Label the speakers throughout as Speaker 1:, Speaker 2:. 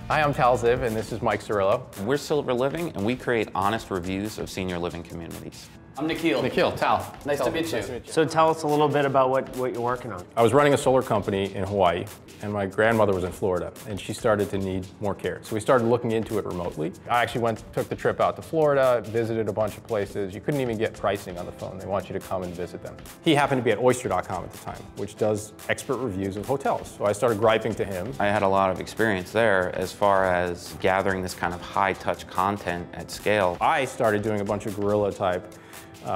Speaker 1: Hi, I'm Tal Ziv, and this is Mike Cirillo.
Speaker 2: We're Silver Living, and we create honest reviews of senior living communities.
Speaker 3: I'm Nikhil.
Speaker 1: Nikhil, Tal.
Speaker 3: Nice to meet you.
Speaker 4: So tell us a little bit about what you're working on.
Speaker 1: I was running a solar company in Hawaii, and my grandmother was in Florida, and she started to need more care. So we started looking into it remotely. I actually took the trip out to Florida, visited a bunch of places. You couldn't even get pricing on the phone. They want you to come and visit them. He happened to be at Oyster.com at the time, which does expert reviews of hotels. So I started griping to him.
Speaker 2: I had a lot of experience there as far as gathering this kind of high-touch content at scale.
Speaker 1: I started doing a bunch of guerrilla type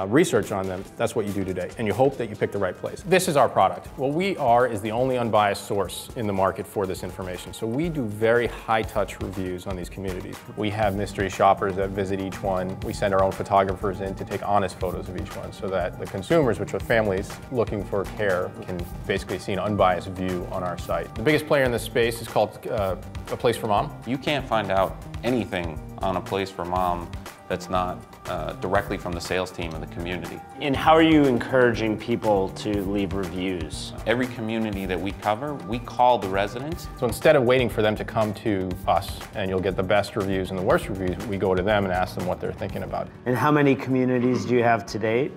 Speaker 1: research on them. That's what you do today, and you hope that you pick the right place. This is our product. What we are is the only unbiased source in the market for this information. So we do very high-touch reviews on these communities. We have mystery shoppers that visit each one. We send our own photographers in to take honest photos of each one so that the consumers, which are families looking for care, can basically see an unbiased view on our site. The biggest player in this space is called A Place for Mom.
Speaker 2: You can't find out anything on A Place for Mom that's not directly from the sales team of the community.
Speaker 4: And how are you encouraging people to leave reviews?
Speaker 2: Every community that we cover, we call the residents.
Speaker 1: So instead of waiting for them to come to us and you'll get the best reviews and the worst reviews, we go to them and ask them what they're thinking about.
Speaker 4: And how many communities do you have to date?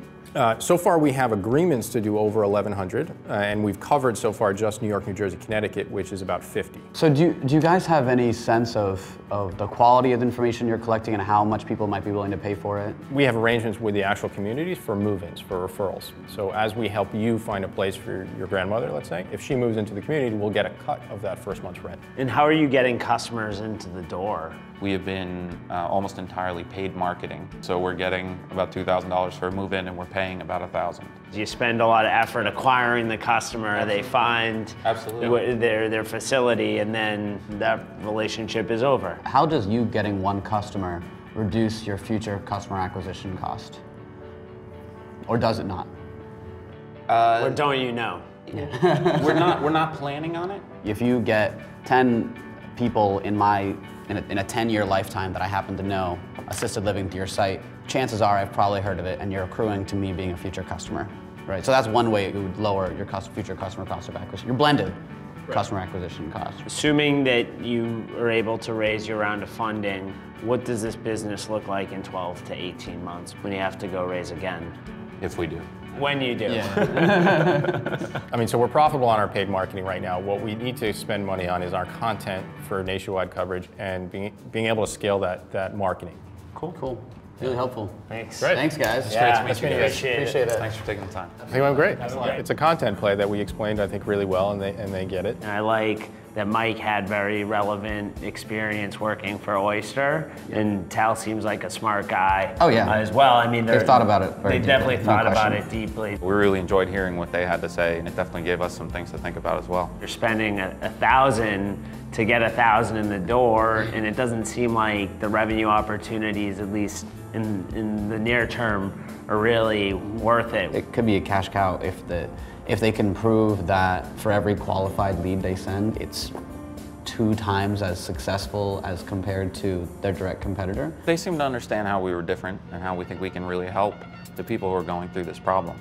Speaker 1: So far we have agreements to do over 1,100, and we've covered so far just New York, New Jersey, Connecticut, which is about 50.
Speaker 3: So do you guys have any sense of the quality of the information you're collecting and how much people might be willing to pay for it?
Speaker 1: We have arrangements with the actual communities for move-ins, for referrals. So as we help you find a place for your grandmother, let's say, if she moves into the community, we'll get a cut of that first month's rent.
Speaker 4: And how are you getting customers into the door?
Speaker 2: We have been almost entirely paid marketing. So we're getting about $2,000 for a move-in and we're paying about $1,000.
Speaker 4: Do you spend a lot of effort acquiring the customer?
Speaker 2: Absolutely.
Speaker 4: They find
Speaker 2: Absolutely.
Speaker 4: their facility and then that relationship is over.
Speaker 3: How does you getting one customer reduce your future customer acquisition cost? Or does it not?
Speaker 4: Or don't you know?
Speaker 2: We're not planning on it.
Speaker 3: If you get 10 people in a 10-year lifetime that I happen to know assisted living through your site, chances are I've probably heard of it and you're accruing to me being a future customer, right? So that's one way it would lower your future customer cost of acquisition, your blended customer acquisition cost.
Speaker 4: Assuming that you are able to raise your round of funding, what does this business look like in 12 to 18 months when you have to go raise again?
Speaker 2: If we do.
Speaker 4: When you do.
Speaker 3: Yeah.
Speaker 1: I mean, so we're profitable on our paid marketing right now. What we need to spend money on is our content for nationwide coverage and being able to scale that marketing.
Speaker 3: Cool. Really helpful.
Speaker 4: Thanks.
Speaker 1: Great.
Speaker 3: Thanks, guys.
Speaker 4: Yeah,
Speaker 1: Great to meet you guys.
Speaker 4: appreciate it.
Speaker 2: Thanks for taking the time.
Speaker 1: I think it went great. It's a content play that we explained, I think, really well, and they get it.
Speaker 4: And I like that Mike had very relevant experience working for Oyster, and Tal seems like a smart guy.
Speaker 3: Oh, yeah.
Speaker 4: As well. I mean,
Speaker 3: They've thought about it very
Speaker 4: They
Speaker 3: deeply,
Speaker 4: definitely
Speaker 3: no
Speaker 4: thought about
Speaker 3: question.
Speaker 4: it deeply.
Speaker 2: We really enjoyed hearing what they had to say, and it definitely gave us some things to think about as well.
Speaker 4: You're spending $1,000 to get 1,000 in the door, and it doesn't seem like the revenue opportunities, at least in the near term, are really worth it.
Speaker 3: It could be a cash cow if they can prove that for every qualified lead they send, it's 2 times as successful as compared to their direct competitor.
Speaker 2: They seem to understand how we were different and how we think we can really help the people who are going through this problem.